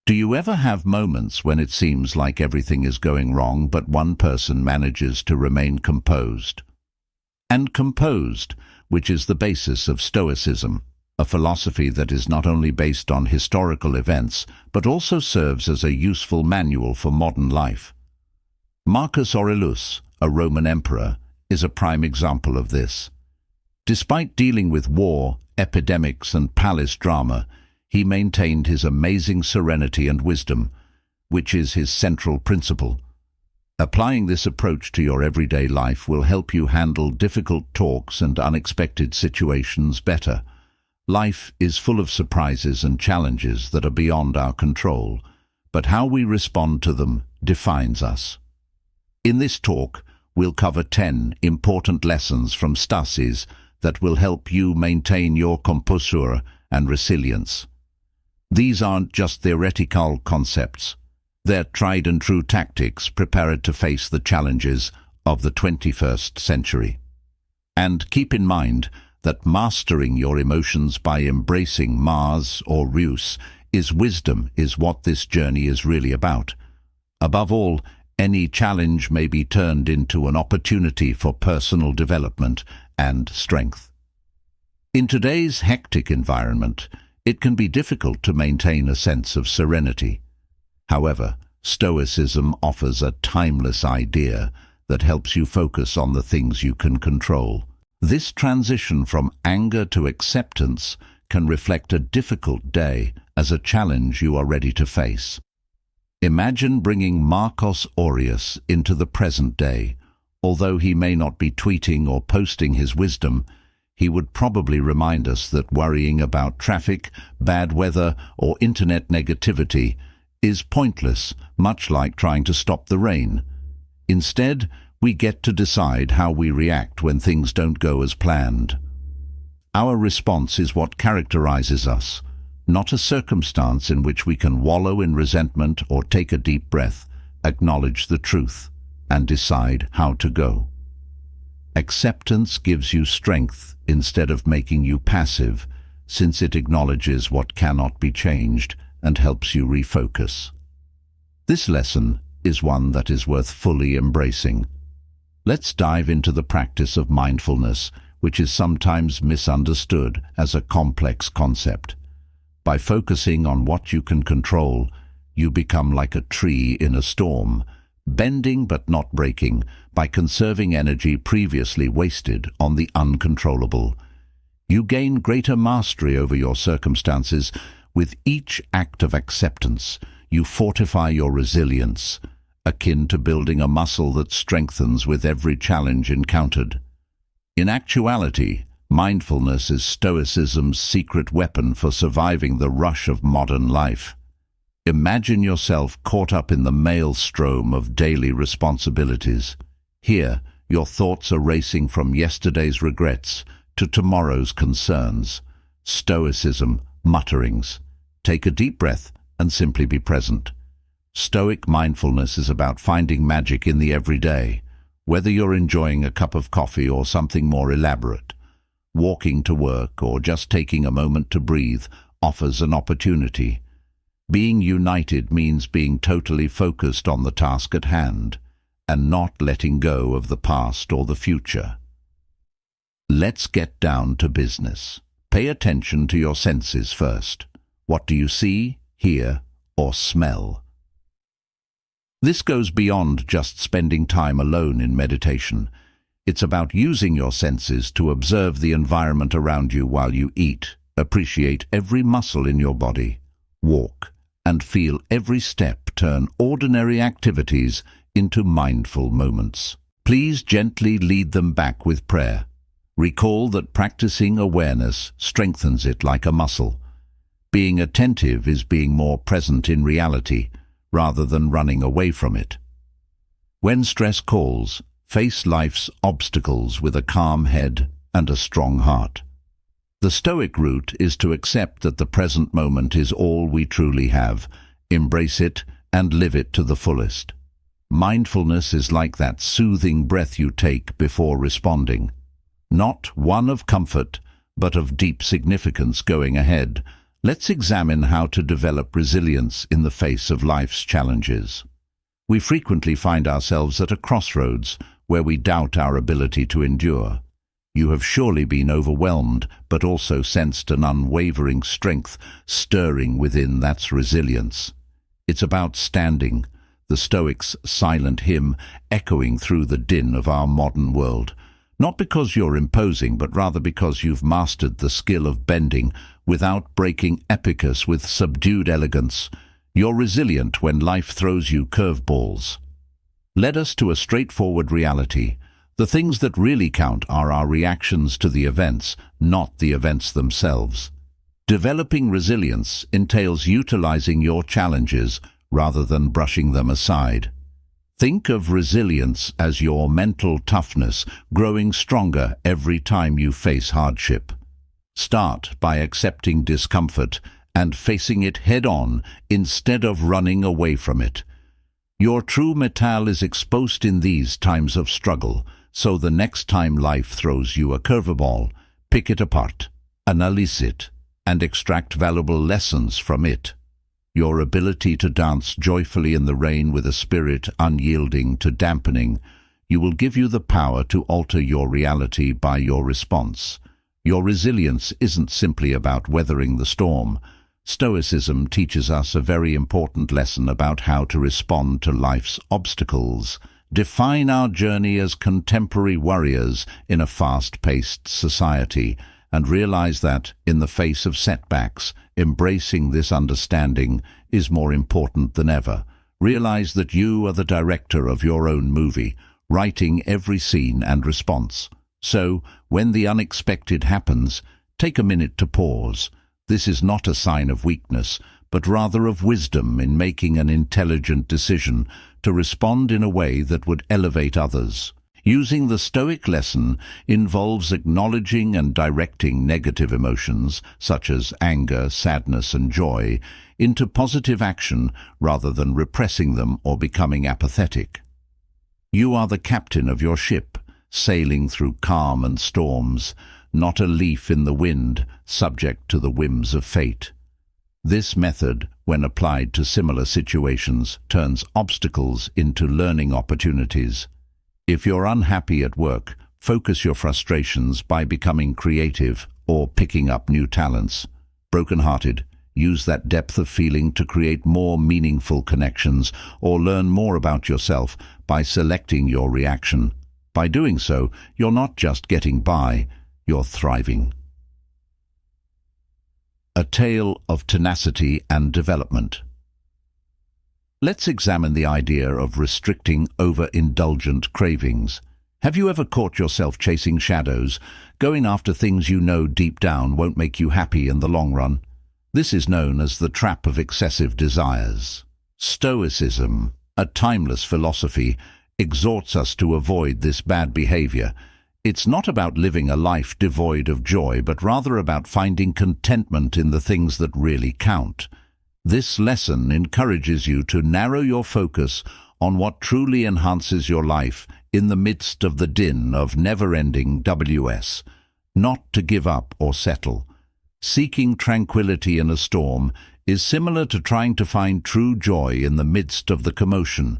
Do you ever have moments when it seems like everything is going wrong, but one person manages to remain composed? And composed, which is the basis of Stoicism, a philosophy that is not only based on historical events, but also serves as a useful manual for modern life. Marcus Aurelius, a Roman emperor, is a prime example of this. Despite dealing with war, epidemics, and palace drama, he maintained his amazing serenity and wisdom, which is his central principle. Applying this approach to your everyday life will help you handle difficult talks and unexpected situations better. Life is full of surprises and challenges that are beyond our control, but how we respond to them defines us. In this talk, we'll cover 10 important lessons from Stoicism that will help you maintain your composure and resilience. These aren't just theoretical concepts. They're tried and true tactics prepared to face the challenges of the 21st century. And keep in mind that mastering your emotions by embracing Mars or Ruse is wisdom is what this journey is really about. Above all, any challenge may be turned into an opportunity for personal development and strength. In today's hectic environment, it can be difficult to maintain a sense of serenity. However, Stoicism offers a timeless idea that helps you focus on the things you can control. This transition from anger to acceptance can reflect a difficult day as a challenge you are ready to face. Imagine bringing Marcus Aurelius into the present day. Although he may not be tweeting or posting his wisdom, he would probably remind us that worrying about traffic, bad weather, or internet negativity is pointless, much like trying to stop the rain. Instead, we get to decide how we react when things don't go as planned. Our response is what characterizes us, not a circumstance in which we can wallow in resentment or take a deep breath, acknowledge the truth, and decide how to go. Acceptance gives you strength instead of making you passive, since it acknowledges what cannot be changed and helps you refocus. This lesson is one that is worth fully embracing. Let's dive into the practice of mindfulness, which is sometimes misunderstood as a complex concept. By focusing on what you can control, you become like a tree in a storm, bending but not breaking, by conserving energy previously wasted on the uncontrollable. You gain greater mastery over your circumstances. With each act of acceptance, you fortify your resilience, akin to building a muscle that strengthens with every challenge encountered. In actuality, mindfulness is Stoicism's secret weapon for surviving the rush of modern life. Imagine yourself caught up in the maelstrom of daily responsibilities. Here, your thoughts are racing from yesterday's regrets to tomorrow's concerns. Stoicism, mutterings. Take a deep breath and simply be present. Stoic mindfulness is about finding magic in the everyday, whether you're enjoying a cup of coffee or something more elaborate. Walking to work or just taking a moment to breathe offers an opportunity. Being united means being totally focused on the task at hand and not letting go of the past or the future. Let's get down to business. Pay attention to your senses first. What do you see, hear, or smell? This goes beyond just spending time alone in meditation. It's about using your senses to observe the environment around you while you eat, appreciate every muscle in your body, walk, and feel every step turn ordinary activities into mindful moments. Please gently lead them back with prayer. Recall that practicing awareness strengthens it like a muscle. Being attentive is being more present in reality, rather than running away from it. When stress calls, face life's obstacles with a calm head and a strong heart. The Stoic route is to accept that the present moment is all we truly have, embrace it, and live it to the fullest. Mindfulness is like that soothing breath you take before responding. Not one of comfort, but of deep significance going ahead, Let's examine how to develop resilience in the face of life's challenges. We frequently find ourselves at a crossroads where we doubt our ability to endure. You have surely been overwhelmed, but also sensed an unwavering strength stirring within. That's resilience. It's about standing, the Stoics' silent hymn echoing through the din of our modern world. Not because you're imposing, but rather because you've mastered the skill of bending without breaking epicus with subdued elegance. You're resilient when life throws you curveballs. Led us to a straightforward reality. The things that really count are our reactions to the events, not the events themselves. Developing resilience entails utilizing your challenges rather than brushing them aside. Think of resilience as your mental toughness growing stronger every time you face hardship. Start by accepting discomfort and facing it head-on instead of running away from it. Your true mettle is exposed in these times of struggle, so the next time life throws you a curveball, pick it apart, analyze it, and extract valuable lessons from it. Your ability to dance joyfully in the rain with a spirit unyielding to dampening, you will give you the power to alter your reality by your response. Your resilience isn't simply about weathering the storm. Stoicism teaches us a very important lesson about how to respond to life's obstacles. Define our journey as contemporary warriors in a fast-paced society, and realize that, in the face of setbacks, embracing this understanding is more important than ever. Realize that you are the director of your own movie, writing every scene and response. So, when the unexpected happens, take a minute to pause. This is not a sign of weakness, but rather of wisdom in making an intelligent decision to respond in a way that would elevate others. Using the Stoic lesson involves acknowledging and directing negative emotions, such as anger, sadness, and joy, into positive action rather than repressing them or becoming apathetic. You are the captain of your ship, sailing through calm and storms, not a leaf in the wind, subject to the whims of fate. This method, when applied to similar situations, turns obstacles into learning opportunities. If you're unhappy at work, focus your frustrations by becoming creative or picking up new talents. Brokenhearted, use that depth of feeling to create more meaningful connections or learn more about yourself by selecting your reaction. By doing so, you're not just getting by, you're thriving. A tale of tenacity and development. Let's examine the idea of restricting overindulgent cravings. Have you ever caught yourself chasing shadows, going after things you know deep down won't make you happy in the long run? This is known as the trap of excessive desires. Stoicism, a timeless philosophy, exhorts us to avoid this bad behavior. It's not about living a life devoid of joy, but rather about finding contentment in the things that really count. This lesson encourages you to narrow your focus on what truly enhances your life in the midst of the din of never-ending WS, not to give up or settle. Seeking tranquility in a storm is similar to trying to find true joy in the midst of the commotion.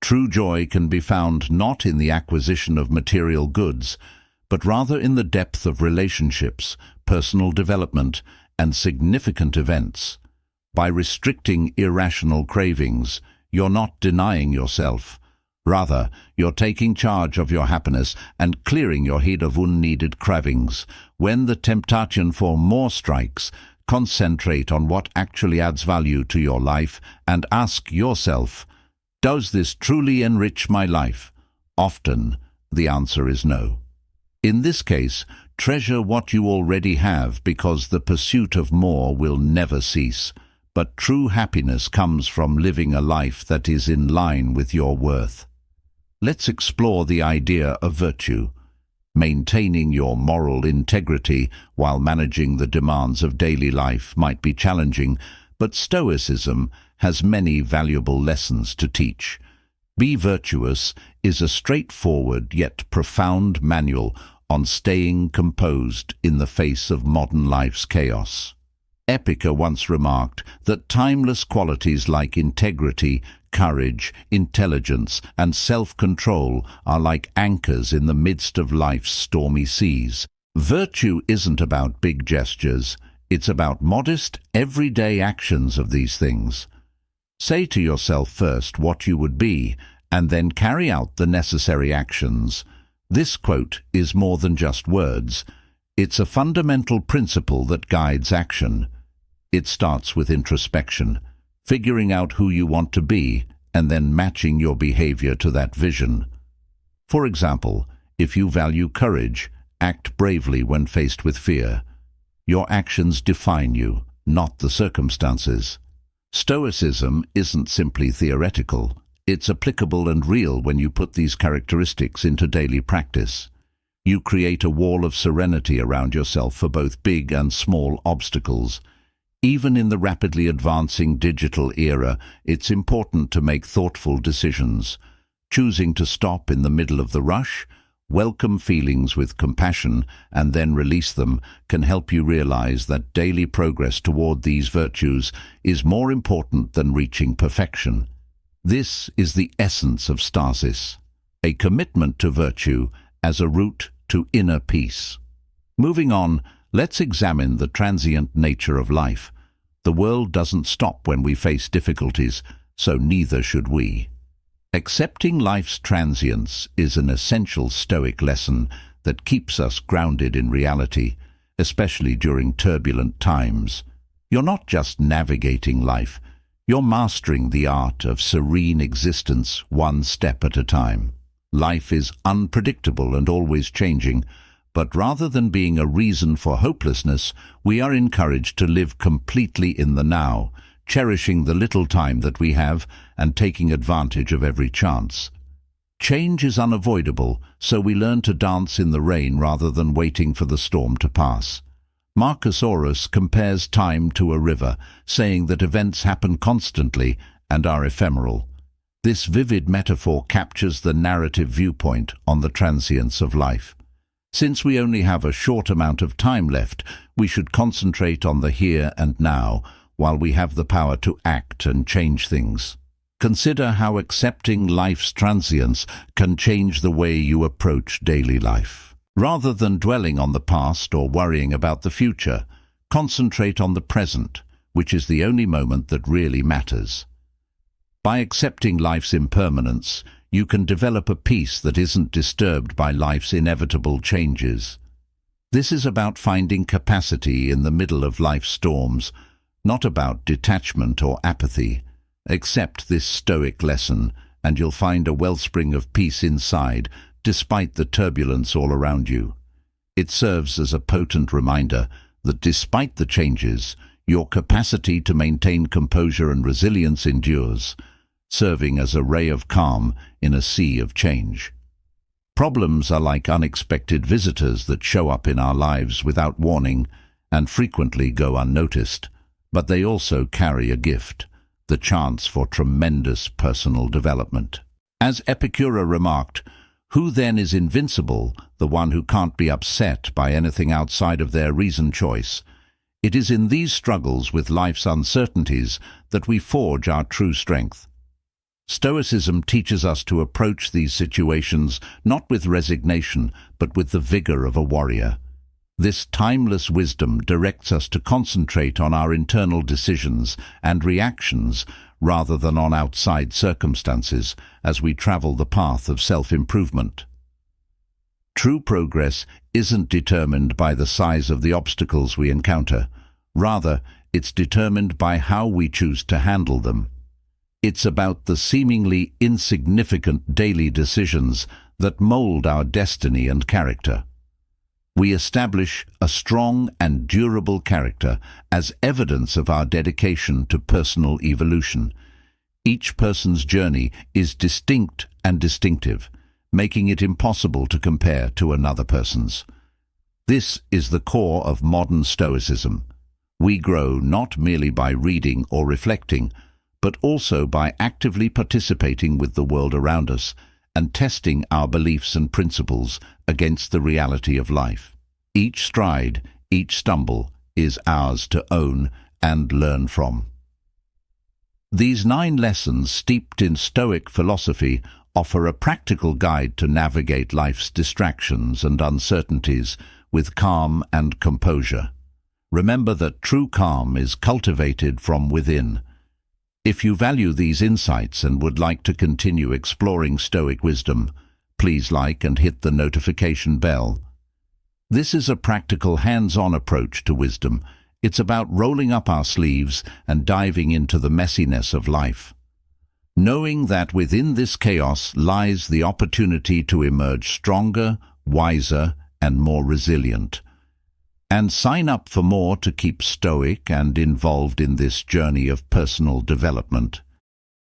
True joy can be found not in the acquisition of material goods, but rather in the depth of relationships, personal development, and significant events. By restricting irrational cravings, you're not denying yourself. Rather, you're taking charge of your happiness and clearing your head of unneeded cravings. When the temptation for more strikes, concentrate on what actually adds value to your life and ask yourself, does this truly enrich my life? Often, the answer is no. In this case, treasure what you already have, because the pursuit of more will never cease. But true happiness comes from living a life that is in line with your worth. Let's explore the idea of virtue. Maintaining your moral integrity while managing the demands of daily life might be challenging, but Stoicism has many valuable lessons to teach. Be Virtuous is a straightforward yet profound manual on staying composed in the face of modern life's chaos. Epicur once remarked that timeless qualities like integrity, courage, intelligence, and self-control are like anchors in the midst of life's stormy seas. Virtue isn't about big gestures, it's about modest, everyday actions of these things. Say to yourself first what you would be, and then carry out the necessary actions. This quote is more than just words. It's a fundamental principle that guides action. It starts with introspection, figuring out who you want to be, and then matching your behavior to that vision. For example, if you value courage, act bravely when faced with fear. Your actions define you, not the circumstances. Stoicism isn't simply theoretical. It's applicable and real when you put these characteristics into daily practice. You create a wall of serenity around yourself for both big and small obstacles. Even in the rapidly advancing digital era, it's important to make thoughtful decisions. Choosing to stop in the middle of the rush, welcome feelings with compassion, and then release them can help you realize that daily progress toward these virtues is more important than reaching perfection. This is the essence of stasis, a commitment to virtue as a route to inner peace. Moving on, let's examine the transient nature of life. The world doesn't stop when we face difficulties, so neither should we. Accepting life's transience is an essential Stoic lesson that keeps us grounded in reality, especially during turbulent times. You're not just navigating life, you're mastering the art of serene existence one step at a time. Life is unpredictable and always changing, but rather than being a reason for hopelessness, we are encouraged to live completely in the now, cherishing the little time that we have and taking advantage of every chance. Change is unavoidable, so we learn to dance in the rain rather than waiting for the storm to pass. Marcus Aurelius compares time to a river, saying that events happen constantly and are ephemeral. This vivid metaphor captures the narrative viewpoint on the transience of life. Since we only have a short amount of time left, we should concentrate on the here and now, while we have the power to act and change things. Consider how accepting life's transience can change the way you approach daily life. Rather than dwelling on the past or worrying about the future, concentrate on the present, which is the only moment that really matters. By accepting life's impermanence, you can develop a peace that isn't disturbed by life's inevitable changes. This is about finding capacity in the middle of life's storms, not about detachment or apathy. Accept this Stoic lesson, and you'll find a wellspring of peace inside, despite the turbulence all around you. It serves as a potent reminder that despite the changes, your capacity to maintain composure and resilience endures, serving as a ray of calm in a sea of change. Problems are like unexpected visitors that show up in our lives without warning and frequently go unnoticed, but they also carry a gift, the chance for tremendous personal development. As Epicur remarked, "Who then is invincible? The one who can't be upset by anything outside of their reasoned choice." It is in these struggles with life's uncertainties that we forge our true strength. Stoicism teaches us to approach these situations not with resignation, but with the vigor of a warrior. This timeless wisdom directs us to concentrate on our internal decisions and reactions rather than on outside circumstances as we travel the path of self-improvement. True progress isn't determined by the size of the obstacles we encounter. Rather, it's determined by how we choose to handle them. It's about the seemingly insignificant daily decisions that mold our destiny and character. We establish a strong and durable character as evidence of our dedication to personal evolution. Each person's journey is distinct and distinctive, making it impossible to compare to another person's. This is the core of modern Stoicism. We grow not merely by reading or reflecting, but also by actively participating with the world around us and testing our beliefs and principles against the reality of life. Each stride, each stumble, is ours to own and learn from. These 9 lessons, steeped in Stoic philosophy, offer a practical guide to navigate life's distractions and uncertainties with calm and composure. Remember that true calm is cultivated from within. If you value these insights and would like to continue exploring Stoic wisdom, please like and hit the notification bell. This is a practical, hands-on approach to wisdom. It's about rolling up our sleeves and diving into the messiness of life, knowing that within this chaos lies the opportunity to emerge stronger, wiser, and more resilient. And sign up for more to keep stoic and involved in this journey of personal development.